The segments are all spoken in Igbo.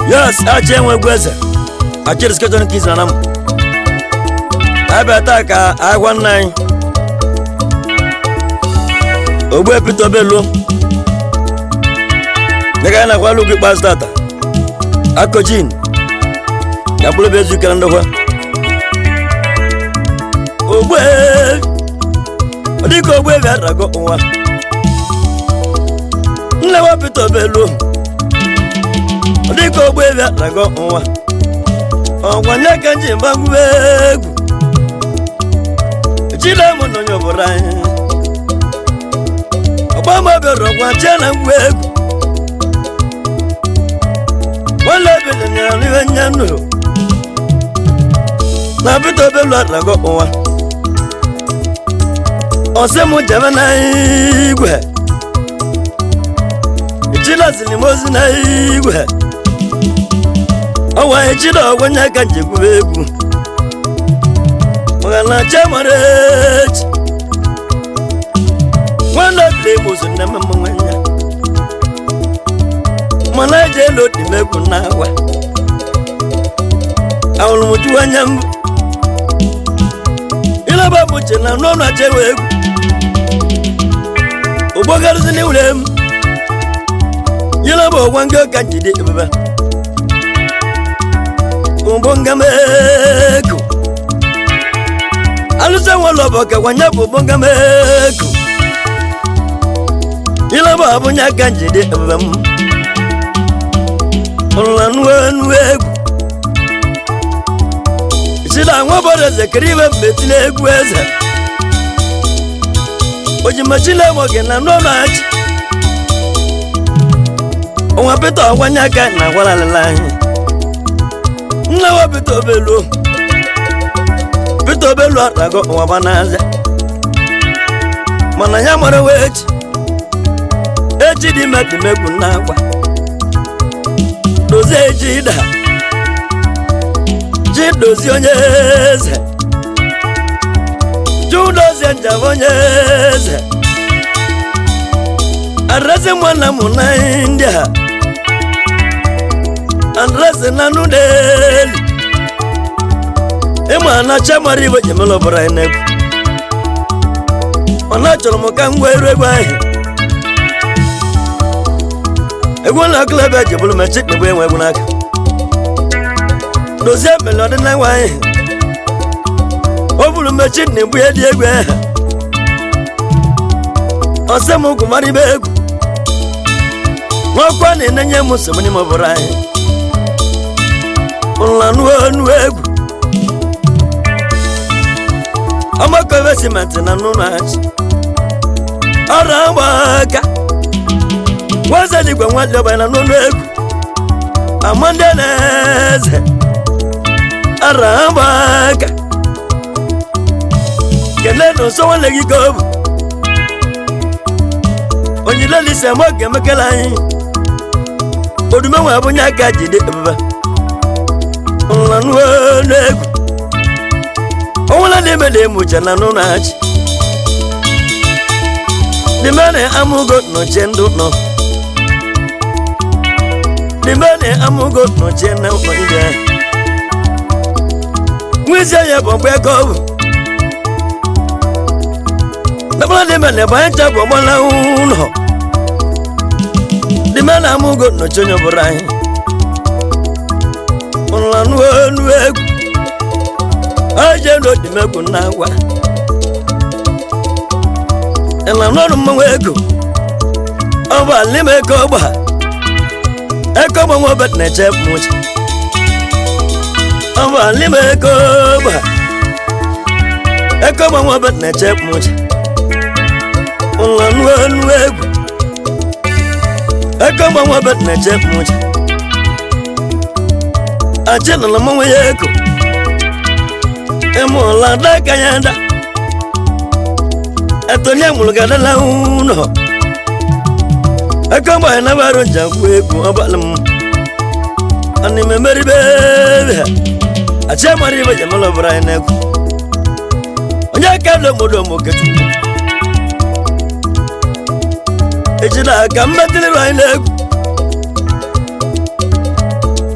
Yes, aje nwe gweze. Achiri sketon kids na nam. Abata ka agwa nnan. Ogbe Peter Bello. Nega na kwa lugu pastata. Akojin. Kabule bezu kalando kwa. Ogbe. Odiko ogbe varago nwa. Nlewa Peter Bello. Odiko ogbe varago nwa. Ogwanya kanji mbagwegu. Chile mono nyobora. Obama bero kwa chana ngwegu. Wala bele nyani wenyano. Na Peter Bello arago nwa. Ose mu jabana igwe. Chila sinimozi na igwe. Awa echida ogwanya kanji gwegu. Magana chamarechi. Wala blemos na mamanya. Manaje lo dimegu nawa. Awulu mutuwa nyambu. Ila babu chena nona chewegu. Ubogaruzi ni ulemu. Ila bo wange kanjide baba. Umbonga meko. Alusa walobo ka wanyapo bonga meko. Ila babu nyakanjide baba. Olanwenwegu. Sida ngwabore zekribe betile gweze. Oji machile woge na nonachi. Owa Peter wanyaka na wala lalahi. Nlewa Peter Bello. Peter Bello arago owa banaze. Mana nyamara wechi. Echi di meti megu nakwa. Doze jida. Jidozi onyeze. Judozi njavonyeze. Arase mwana muna India. Andrase nanudeli. Emwana chamaribo jemelo brainegu. Onacholo mokangwe rwegwahi. Egwana klebe jebulu mechik ne bwe nwegunaka. Dozie melode na wahi. Obulu mechik ne bwe diegwe. Osemu kumaribeku. Mwakwa ni nenye musemuni maburai. Olanuwegu. Amaka vesimenti na nunachi. Arambaka. Waza digwe mwadyoba na nunuegu. Amandeneze. Arambaka. Keneno sowa legi gobu. Onyileli se moge mekelai. Odume wabu nyaka jide baba. Olanuwegu. Ola lemele mujana nunachi. Dimane amugo no chendo no. Dimane amugo no chena no ide. Mwisi ya bombe gobu. Dabla dimane baencha bomala uno. Dimane amugo no chonyo burai. Olanuwegu. Ajendo dimegu nawa. Ela nono mwego. Aba lime koba. Eko mwa bet ne chep much. Aba lime koba. Eko mwa bet ne chep much. Olanwego. Eko mwa bet ne chep much. achena la mama yeko emola da kanyanda atonya mulugada la uno akamba na baro jangwe ku abalam ani memeri bebe acha mari ba jamala braine ku onya kalo modomo ketu ejila kamatile braine ku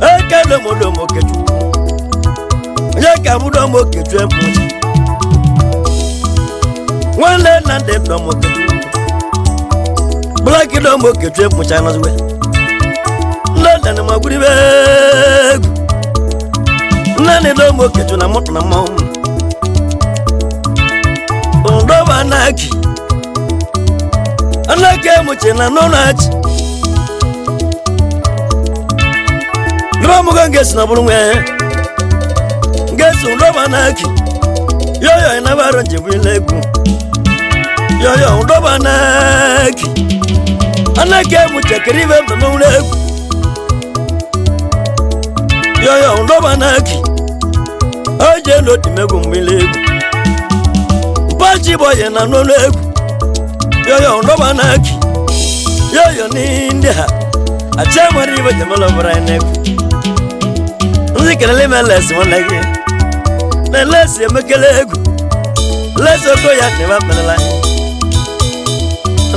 akalo modomo ketu onya kamudomo ketu emu wale na de domo ketu Black domo ketu muchana zwe Lada na maguri begu Nani domo ketu na moto na mom Ondo banaki Anake muchena nonachi Gramu gangesi na bulungwe Ngesi ondo banaki Yoyo inabaro njibwilegu Yoyo ondo banaki Anake muchakirive mnulegu Yoyo ndo banaki Aje ndo timegu mbilegu Pachi boye na nolegu Yoyo ndo banaki Yoyo nindia Ache mariba jamala braineku Nzikana lima lesi wanagi Na lesi ya mekelegu Lesi oko ya neba penalai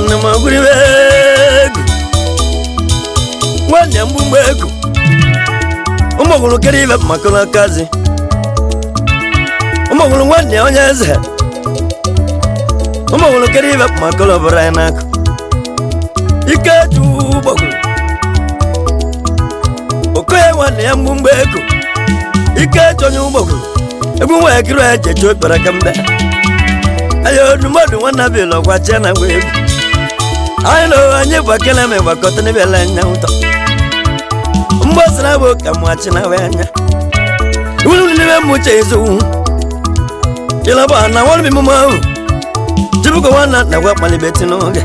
Nama guri wegu Wanya mbumwegu Umogulu kerive makula kazi Umogulu wanya onyeze Umogulu kerive makula brainako Iketu bogulu Okoye wanya mbumwegu Iketu nyubogulu Ebu wekiru eje chopera kambe Ayo numodu wanabilo kwa chena wegu Ailo anye wakele me wakote ni vele nyauto Mbosna boka mwachina wenya Ulu niwe muche izu Jila bana wali mimumau Jibuka wana na wapali beti noge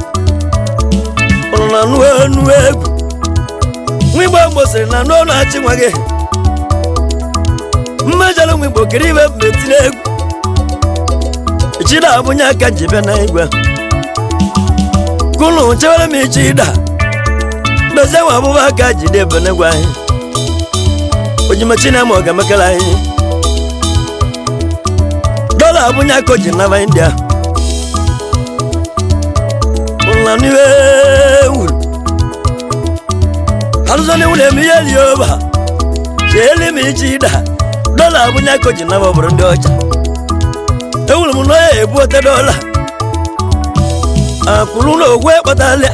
Oluna nuwegu Mwimbo mbosri na nona chimwage Mmejalo mwimbo kiriwe beti negu Ichida abunyaka jibe na igwe Kulu chewele michida Beze wabubaka jide bene gwahi Ujima china mwoga makalahi Dola abunya koji nava india Ula niwe ulu Haluzani ule miyeli yoba Cheli michida Dola abunya koji nava burundi ocha Eulu munoye ebuote dola Akuluno ogwe batalia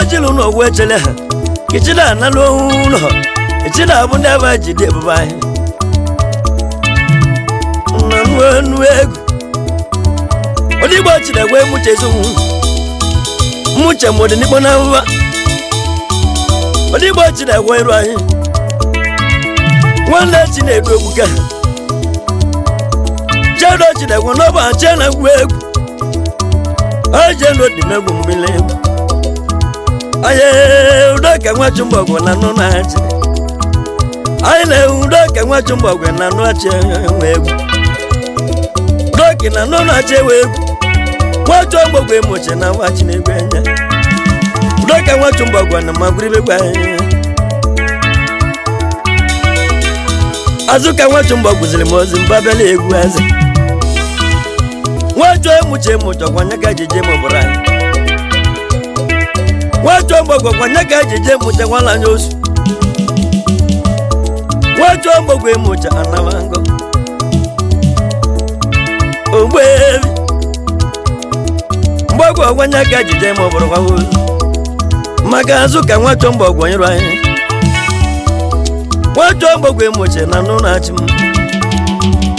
Ojilu no ogwe chele Kichida nalo uno Kichida abunde abajide babayi Nanuegu Odigbo chida gwe muche zuhu Muche mwode nipo na uwa Odigbo chida gwe iruahi Wanda chine edu ebuka Chado chida gwe noba chena gwe egu Ajendo dimegu mbilegu Aye udoka mwachumbogo na nonache Aile udoka mwachumbogo na nonache wegu Udoki na nonache wegu Mwachumbogo emoche na wachine gwenya Udoka mwachumbogo na maguribe gwenya Azuka mwachumbogo zilimozi mbabele egwaze Wacho emuche moto kwa nyaka jeje moborai Wacho mbogo kwa nyaka jeje mocha wala nyosu Wacho mbogo emocha anawango Obwevi Mbogo kwa nyaka jeje moboro kwa hulu Magazuka wacho mbogo nyiruahi Wacho mbogo emoche na nuna chimu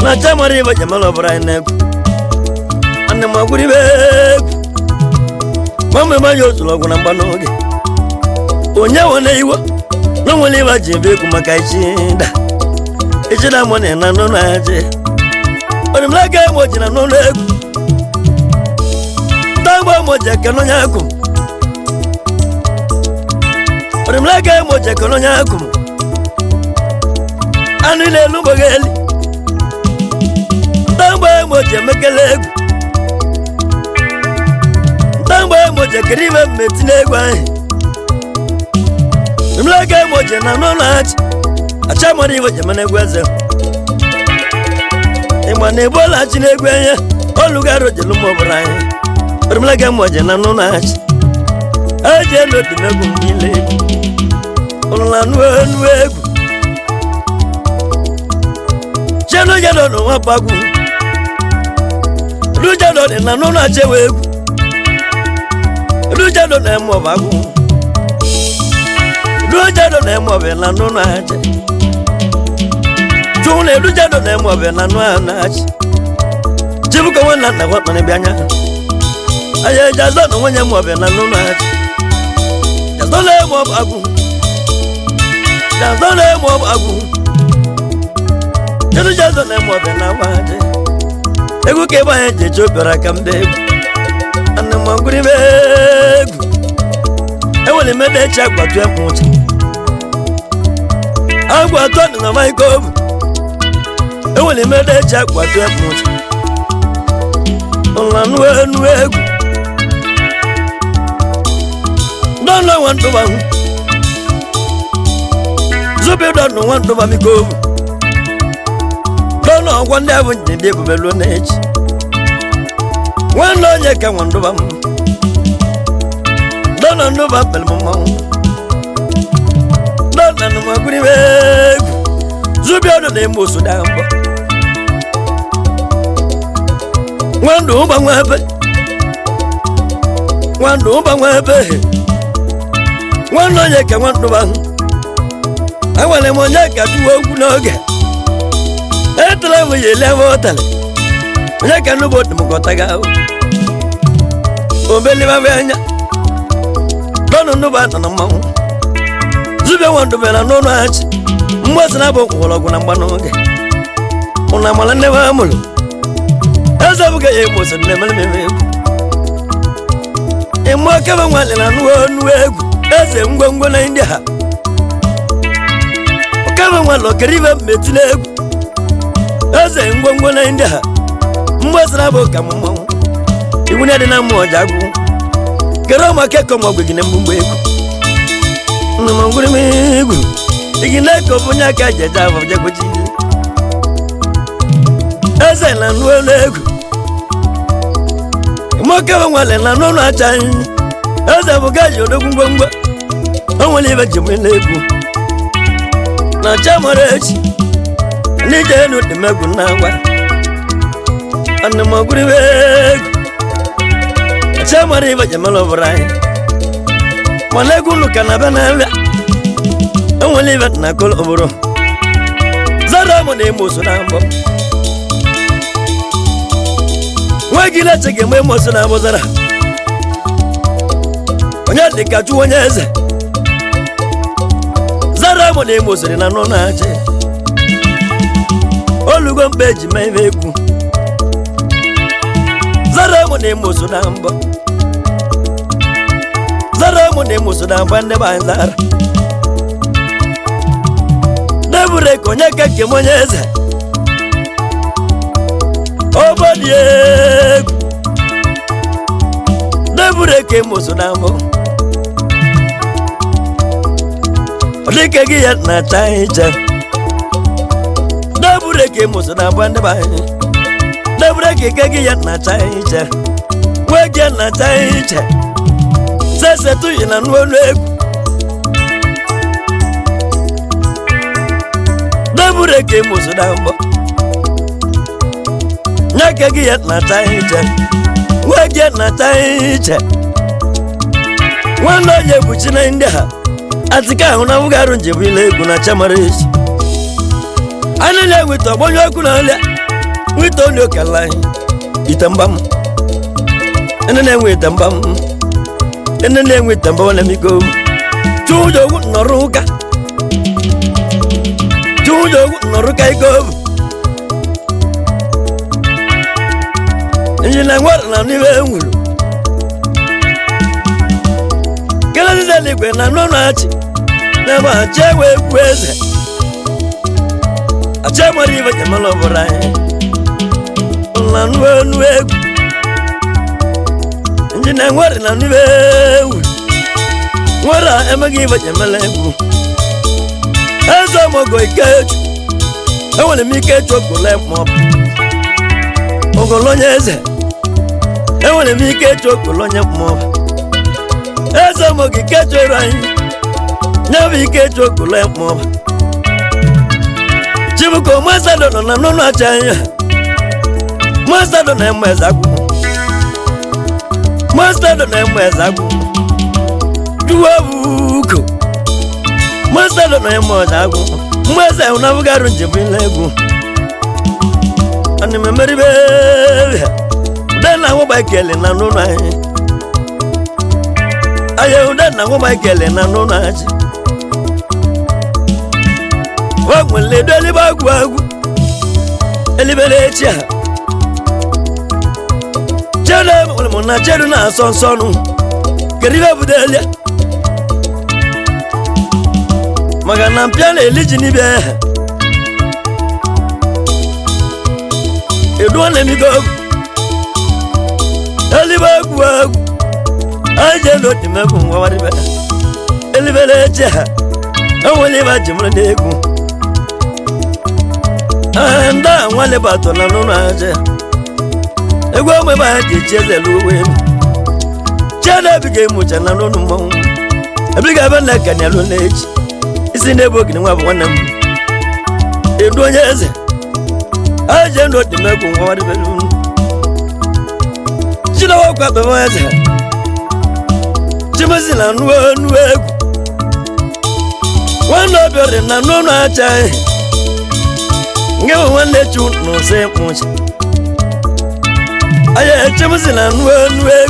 Na chamariva jamalo borai neku Ane maguri begu Mame mayo tulogu na mbanoge Onya wane iwa Nongwele wajimbe kumakaichida Ichida mwane na nonaje Onimlake moji na nonegu Tangwa moja kano nyakum Onimlake moja kano nyakum anụ n'elu gbogeli ntagba emoji emekele egwu ntagba emoji ekiri ibe mmeti n'egwu anyị mlaga emoji na n'ụlọ achị acha mara iwe jemana egwu eze ịgba na ebola achị n'egwu enye olugaro jelu mọbụrụ anyị mlaga emoji na n'ụlọ achị eji elu odimegwu mbile ụlọla nu egwu chenu jado n'ụwa bagwu rujado dị na n'ụlọ achewe egwu rujado na eme ọbagwu rujado na eme ọbịa na n'ụlọ ache chụụ na rujado na eme ọbịa na n'ụlọ ache chibuka nwanna nna gwakpana bịa anya aya jazo na nwenye eme ọbịa na n'ụlọ ache jazo na eme ọbagwu jazo na eme ọbagwu jeru jazo na eme ọbịa na waje egwu ka ebe anyị ji eche obiara ka mbe egwu ana m ọgụrụ ibe egwu ewere mede echi agbatu ekwu ụcha agwa atọ dị na maịka obu ewere mede echi agbatu ekwu ụcha ụla nu egwu ndọnọ nwa ntụba hụ zubi dọnọ nwa ntụba mika obu dọnọ ọgwa ndị abụ nje dị ebube luo n'echi nwanne onye ka nwa ndụba m dọnọ ndụba pere m mmanwụ dọnọ na magụrụ ibe egwu zubi ọdụ na eme osu daa mbọ nwandụ ụba nwa ebe nwandụ ụba nwa ebe nwanne onye ka nwa ndụba hụ enwere m onye ka tụwa okwu n'oge etele m ya ele ebe ọ tara onye ka nnukwu otemkọta ga ahụ obelibabịa anya dọnụ nnukwu ata na mmanwụ zubia nwandụbịara n'ụlọ achị mgbasa na abụ mgbọrọgwụ na mgba n'oge ụnụ amala nne m amụrụ eze bụga ya egboso nne mere mmemme egwu ịmụ akebe nwale na nnu egwu eze ngwongwo na ndị ha okebe nwale okere ibe mmeti n'egwu eze ngwongwo na ndị ha mgbasara bụ ka mmanwụ iwu na dị na mmụọ ji agwụ kere ụmụaka ekọ ma ọgwụ na mgbugbo egwu nna m ngwụrụ m egwu igi na-eke ofu onye aka ji eje afọ jegbochi eze na nnu elu egwu mokebe nwale na n'ụlọ acha anyị eze bụ gaji odogwu ngwongwo o nwere ibe ji mwele egwu na cha mara echi n'ije elu dị megwu na agwa ana m ọgụrụ ibe egwu cha mara ibe ji mara ọbụrụ anyị mana egwu unu ka na-abịa n'abịa o nwere ibe dị na kolo obodo zara mụ na eme oso na mbọ nwa gị leche ga-eme eme oso na mbọ zara onye dị ka chụwa onye eze zara mụ na eme oso dị na nọ na-achị olugo mkpa eji mee ibe egwu zara mụ na eme oso na mbọ zara mụ na eme oso na mbọ ndị be anyị zara debure ka onye ka nke m onye eze obodi egwu debure ka eme oso na mbọ ọ dịka gị ya na-acha iche debure ka eme oso na mbọ ndị be anyị debure ka ike gị ya na-acha iche nwe gị na-acha iche sesetuyi na n'olu egwu debure ka eme oso na mbọ nyeke gị ya na-acha iche nwe gị na-acha iche nwanne onye egwuchi na ndị ha atịka ahụ na nwụgarụ njem ile egwu na chamara echi anyị na-enweta ọgbonye ọkụ na ọlịa nweta onye okala anyị ite mgbam ene na-enweta mgbam ene na-enweta mgbam na miko chụjọ ogwu nọrọ ụka chụjọ ogwu nọrọ ka iko inji na nwara na n'ibe enwuru kelezizela igwe na nọ na-achị n'ebe achị ewe egwu eze acha mariva jamalo borai la nuwe njina ngwari na niwe ngwara emagi va jamaleku ezo mogo ikechu ewele mi kechu kule mop ogolonyeze ewele mi kechu kulonye mop ezo mogo ikechu rai nyavi kechu kule mop chibuko mwasado na nono achanya mwasado na mwezaku mwasado na mwezaku duwabuko mwasado na mwezaku mweza unavugaru njibilegu ani memeribe dana wabakele na nono aye dana wabakele na nono wagwele deli bagwagu elibelecha chele mona chedu na sonsonu keribe budelia magana mpiale elijini be edwane migo elibagwagu ajelo dimeku wawaribe elibelecha awole bajimrendegu anda wale bato na nono aje egwa mwe ba ji cheze luwe chada bige mucha na nono mo abiga ba na kanyalo neji isinde bogi ni wabo wanam edonyeze aje ndo dimeku ngwari belu chila wakwa be waza chimasi na nuwe wana bere na nono aje ngewe wande chu no se much aye chimsi na nuwe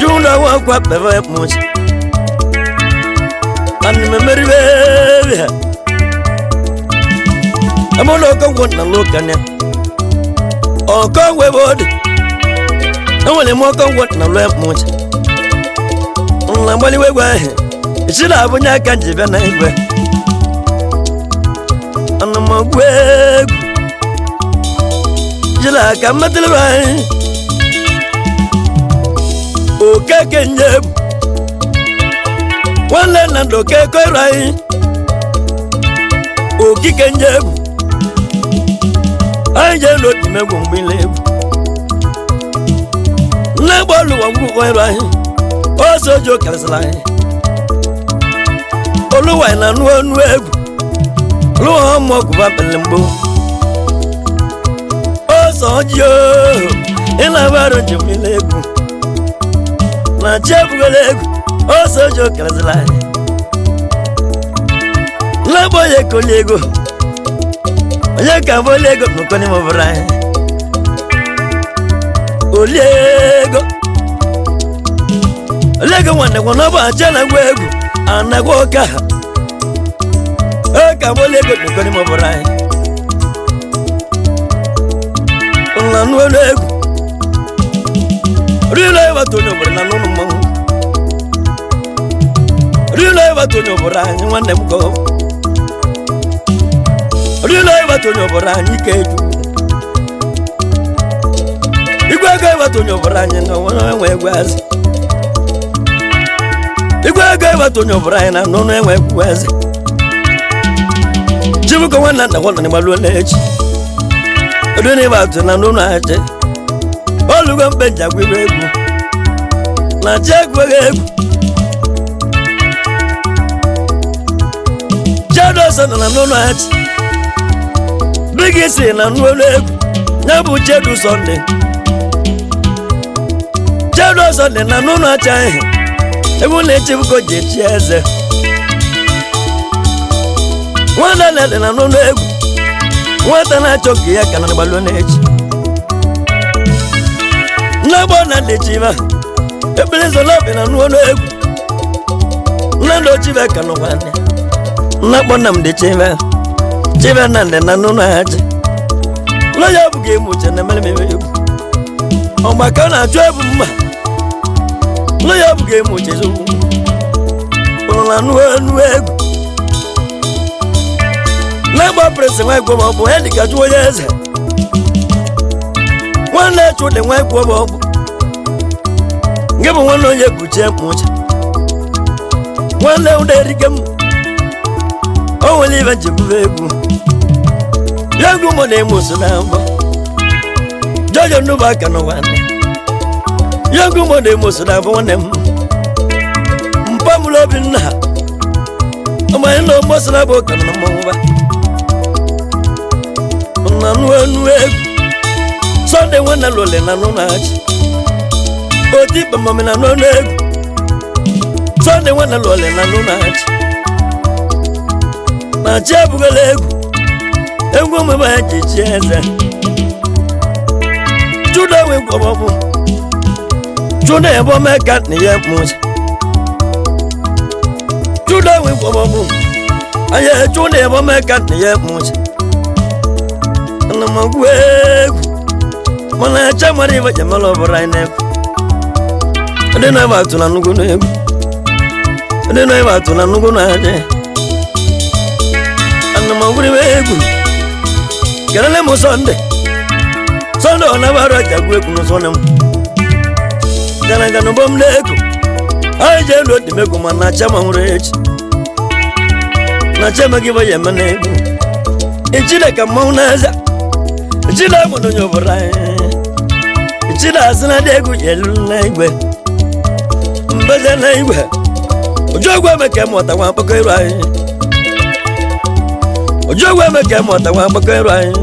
junda wa kwa bebe much an memory be amolo ko wona lokane o ko we bod awole mo ko wona lo much on mbali we gwa ishira abunya kanjibe na igwe anamagwegu jila kamatilbai okeke nyebu wale nando keko rai okike nyebu ajelo dimegu mbilebu nebolu wangu rai osojo kalsalai oluwa na nuegu luwa mo kuba pelembo osojo ina baro jumilegu na chebugolegu osojo kalazla labo ye kolego ye kabolego nokoni mo bra olego olego wanda kono ba chela gwegu anagoka eka bolego nokoni mo bra la nuelegu rile batonyo bra no mo rile batonyo bra nwane mko rile batonyo bra nikeju igwege batonyo bra no nwe gwazi igwege batonyo bra na no nwe gwazi jibuko wana na wona ni maluelechi odone batu na no na aje olugo mbenja gwiregu na jegwegu jado sana na no na aje bigisi na no legu nyabu jedu sonde jado sonde na no na aje ebu na jibuko jechieze wana lele na no legu wata na choki ya kana balonechi nabona lechiva ebelezo lobe na nuono egu nando chiva kana wane nabona mdechiva chiva nande na nuno aje lo yabuge muche na mele egu o makana chwebu mma lo yabuge muche zo la nuono egu na-agba presi nwa igwe maọbụ ya dịka jụọ onye eze nwanne chụdị nwa igwe maọbụ nke bụ nwanne onye kpuchie mkpuchi nwanne ụda erike m o nwere ibe njibụrụ egwu ya egwu mụ na-eme oso na mbọ jọjọ nnụbụ aka n'ụwa ya egwu mụ na-eme oso na mbọ nwanne m mpa mụrụ obi nna ha ọmanye na ọgbọsọ na bụ ụka na mmanwụ ba na nu egwu Sunday nwanne lole na nụ na-achị oti kpamame na n'ọnụ egwu Sunday nwanne lole na nụ na-achị na chi ebugala egwu omebe ya ji chi eze judo we gwọbọbụ judo ebe ome ka na ya mụcha judo we gwọbọbụ anya judo ebe ome ka na ya mụcha na magwu egwu mana cha mara ibe jamala ọbụrụ anyị na-egwu ndị na-ebe atụ na nnukwu na-egwu ndị na-ebe atụ na nnukwu na-aja ana magwuru ibe egwu kelele m Sunday ọ na-abarụ aja gwu egwu n'ụzọ na m gana ụbọ m na-egwu anyị ji elu otu megwu ma na cha ma nwụrụ echi na cha emeghị ibe ya eme na egwu ichile ka mmanwụ na-aza ichile obodo onye obodo anyị ichile asị na dị egwu yelu na igwe mbeze na igwe ojogwu emeke mụta nwa mkpakọ iru anyị ojogwu emeke mụta nwa mkpakọ iru anyị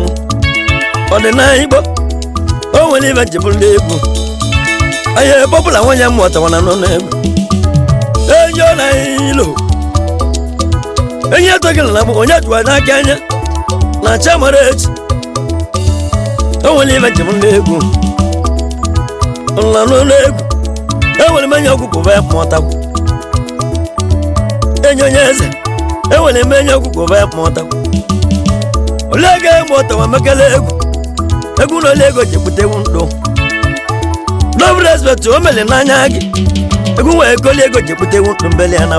ọdịnala Igbo o nwere ibe njibụrụ egwu anyị ebọbụla nwanyị mụta nwana nọ n'egwu enyi ọ na ilo enyi etoghị na bụ onye jụwa n'aka anya na cha mara echi o nwere ibe njibụrụ egwu nla n'ụlọ egwu enwere m enyi ọgwụgwụ bụ ya mụta enyi onye eze enwere m enyi ọgwụgwụ bụ ya mụta ole ga mụta nwa mekele egwu na ole ego ji bute ndụ love respect o mere n'anya gị egwu nwere ekoli ego ji bute ndụ mbeli ya na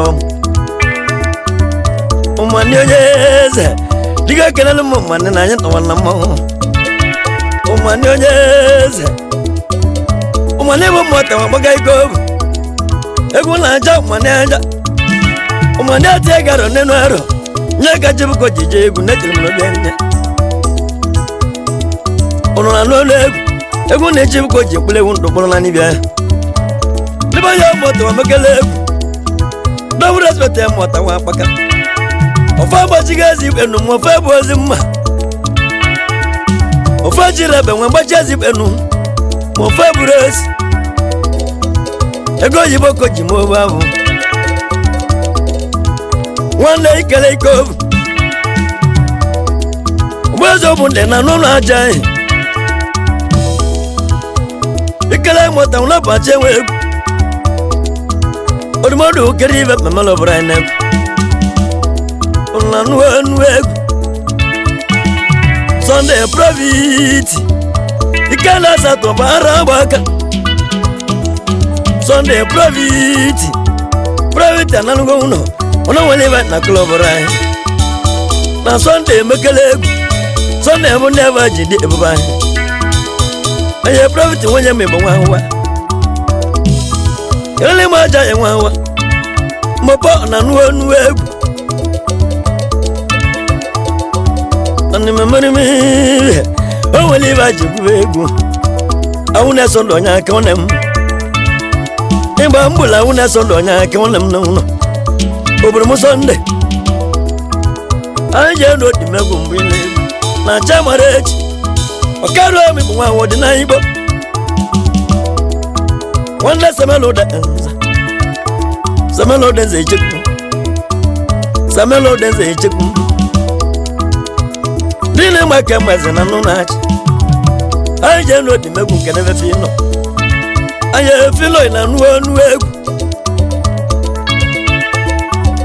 ụmụnne onye eze dịga ekelele m ụmụnne na anyị tọwa na mmanwụ ụmụnne onye eze ụmụnne bụ mmụta nwa gbaga ego egwu na-aja ụmụnne aja ụmụnne ati egaro n'enu arọ nye ka jibuko jije egwu netiri m n'obi nye ụnụ na n'olu egwu na ejibuko ji ekpule egwu ndụ kpụrụ na n'ibia ya dịba ya mmụta nwa mekele egwu double respect ya mmụta nwa akpaka ofe agbachighị ezi ikpe nụ ma ofe bụ ozi mma ofe jiri ebe nwe mgbachi ezi ikpe nụ ma ofe buru ezi ego oyibo ko ji mobu ahụ nwanne ikele ike obu ụgbọeze bụ ndị na n'ụlọ aja anyị ikele mụta nwụla bachi enwe egwu odumodu kere ibe mmemele ọbụrụ anyị na-egwu na nu egwu Sunday Profit ike na-asatọ bụ ara agba aka Sunday Profit analụgo ụlọ ụlọ nwere ibe na klọb anyị na Sunday emekele egwu Sunday bụ ndị ebe ji dị ebube anyị onye Profit nwenye m igbo nwa nwa kelele m aja ya nwa nwa mọpọ na nu egwu ani memori mi o nwere ibe ji gwu egwu awụ na-eso ndụ onye aka nwanne m ịgba mgbụla awụ na-eso ndụ onye aka nwanne m n'ụlọ obodo m Sunday anyị ji elu odi megwu mgbe ile egwu na cha mara echi ọkarụ emi bụ nwa awụ dị na Igbo nwanne Samelode nze echekwu dine make mweze na nụ na-achị anyị ji elu odi megwu nke nebe fino anyị fino na nu egwu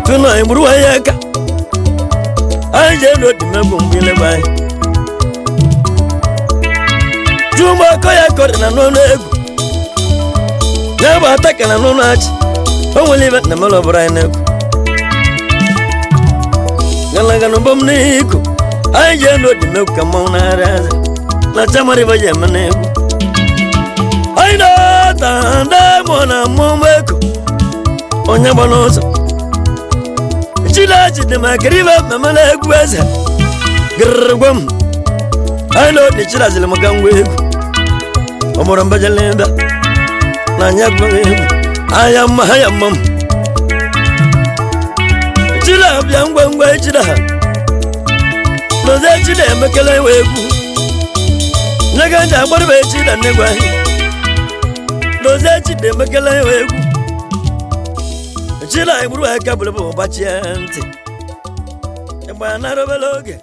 fino anyị gburu anyị aka anyị ji elu odi megwu mgbe ilebe anyị jụmọ akọ ya kọrị na n'ọnụ egwu ya bụ ataka na n'ụlọ achị o nwere ibe na mele ọbụrụ anyị na-egwu galaga n'ụbọ m n'iku anyị je n'odi mekwu ka mmanwụ na-arị aza na chamariva ji eme n'egwu anyị na-ata ndị mmụọ na mmụọ eko onye gba n'ụzọ chilachi dị maka rive memela egwu eze gịrịgwa m anyị n'odi chilazili maka ngwa egwu ọmụrụ mbajalemba na anya gbaghị egwu anya mma m chila bịa ngwa echida ha n'ozi echida emekele ewe egwu nye ga nji agbariba echida nnegwu ahụ n'ozi echida emekele ewe egwu chila egburu aka bụrụ bụ ụbachie ntị ịgba ya narobele oge